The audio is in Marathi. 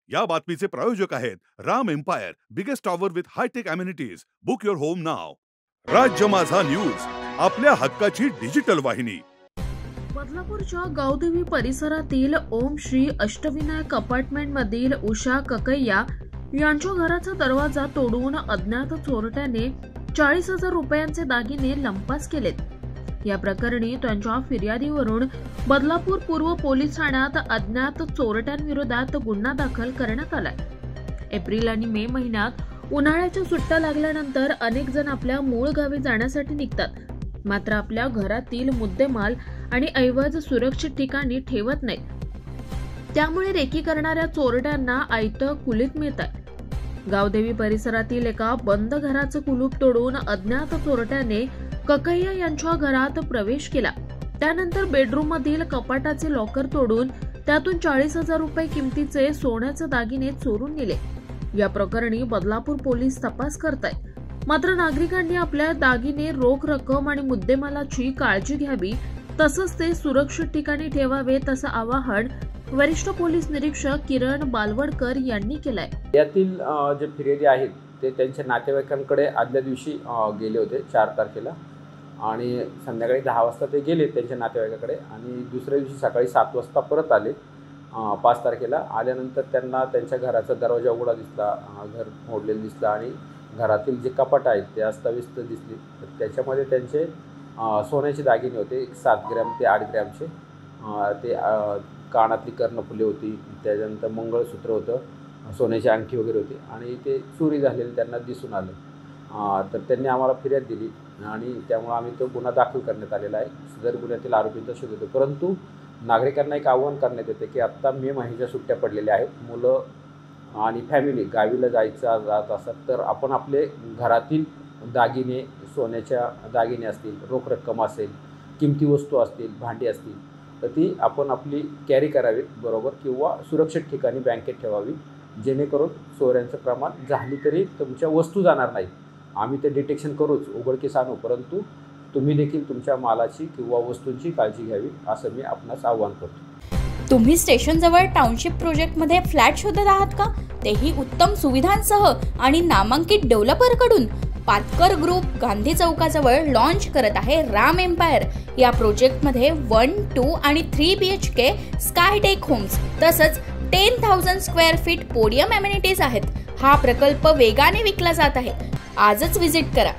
या बातमीचे प्रायोजक आहेत Ram empire, biggest tower with hitech amenities. Book your home now. राज्य माझा न्यूज, आपल्या हक्काची डिजिटल वाहिनी. बदलापूरच्या गावदेवी परिसरातील ओम श्री अष्टविनायक अपार्टमेंट मधील उषा ककैया यांच्या घराचा दरवाजा तोडून अज्ञात चोरट्याने 40,000 रुपयांचे दागिने लंपास केलेत. या प्रकरणी त्यांच्या फिर्यादीवरून बदलापूर पूर्व पोलीस ठाण्यात अज्ञात चोरट्यांविरोधात गुन्हा दाखल करण्यात आलाय. एप्रिल आणि मे महिन्यात उन्हाळ्याच्या सुट्ट्या लागल्यानंतर अनेक जण आपल्या मूळ गावी जाण्यासाठी निघतात, मात्र आपल्या घरातील मुद्देमाल आणि ऐवज सुरक्षित ठिकाणी ठेवत नाहीत. त्यामुळे रेकी करणाऱ्या चोरट्यांना आयतं कुलीत मिळतंय. गावदेवी परिसरातील एका बंद घराचं कुलूप तोडून अज्ञात चोरट्याने ककैया यांच्या घरात प्रवेश केला. त्यानंतर बेडरूम मधील कपाटाचे लॉकर तोडून त्यातून 40,000 रुपये किमतीचे सोन्याचे दागिने चोरून नेले. या प्रकरणी बदलापूर पोलीस तपास करतायत. मात्र नागरिकांनी आपल्या दागिने, रोख रक्कम आणि मुद्देमालाची काळजी घ्यावी, तसंच ते सुरक्षित ठिकाणी ठेवावेत असं आवाहन वरिष्ठ पोलीस निरीक्षक किरण बालवडकर यांनी केलंय. यातील जे फिर्यादी आहेत ते त्यांच्या नातेवाईकांकडे आदल्या दिवशी गेले होते 4 तारखेला आणि संध्याकाळी 10 वाजता ते गेले त्यांच्या नातेवाईकाकडे आणि दुसऱ्या दिवशी सकाळी 7 वाजता परत आले. 5 तारखेला आल्यानंतर त्यांना त्यांच्या घराचा दरवाजा उघडा दिसला, घर मोडलेलं दिसलं आणि घरातील जे कपाट आहेत ते अस्ताव्यस्त दिसली. तर त्याच्यामध्ये त्यांचे सोन्याचे दागिने होते, 7 ग्रॅम ते 8 ग्रॅमचे. ते कानातली कर्णफुले होती, त्याच्यानंतर मंगळसूत्र होतं, सोन्याची अंगठी वगैरे होती आणि ते चोरी झालेले त्यांना दिसून आलं. तर त्यांनी आम्हाला फिर्याद दिली आणि त्यामुळे आम्ही तो गुन्हा दाखल करण्यात आलेला आहे. सदर गुन्ह्यातील आरोपींचा शोध होतो. परंतु नागरिकांना एक आव्हान करण्यात येते की आत्ता मे महिन्याच्या सुट्ट्या पडलेल्या आहेत, मुलं आणि फॅमिली गावीला जात असतात, तर आपण आपले घरातील दागिने, सोन्याच्या दागिने असतील, रोख रक्कम असेल, किमती वस्तू असतील, भांडी असतील, तर ती आपण आपली कॅरी करावीत बरोबर किंवा सुरक्षित ठिकाणी बँकेत ठेवावी, जेणेकरून चोऱ्यांचं प्रमाण झाली तरी तुमच्या वस्तू जाणार नाहीत. आम्ही ते डिटेक्शन करूच, उघडकीस आणू, परंतु तुम्ही देखील तुमच्या मालाची किंवा वस्तूंची काळजी घ्यावी असं मी आपणास आवाहन करतो. तुम्ही स्टेशनजवळ टाउनशिप प्रोजेक्टमध्ये फ्लॅट शोधत आहात का? तेही उत्तम सुविधांसह आणि नामांकित डेव्हलपरकडून. पातकर ग्रुप गांधी चौकाजवळ लॉन्च करत आहे राम एम्पायर. या प्रोजेक्टमध्ये 1, 2 आणि 3 BHK स्कायटेक होम्स तसंच 10,000 स्क्वेअर फीट पोडियम एम्युनिटीज आहेत. हा प्रकल्प वेगाने विकला जात आहे. आजच व्हिजिट करा.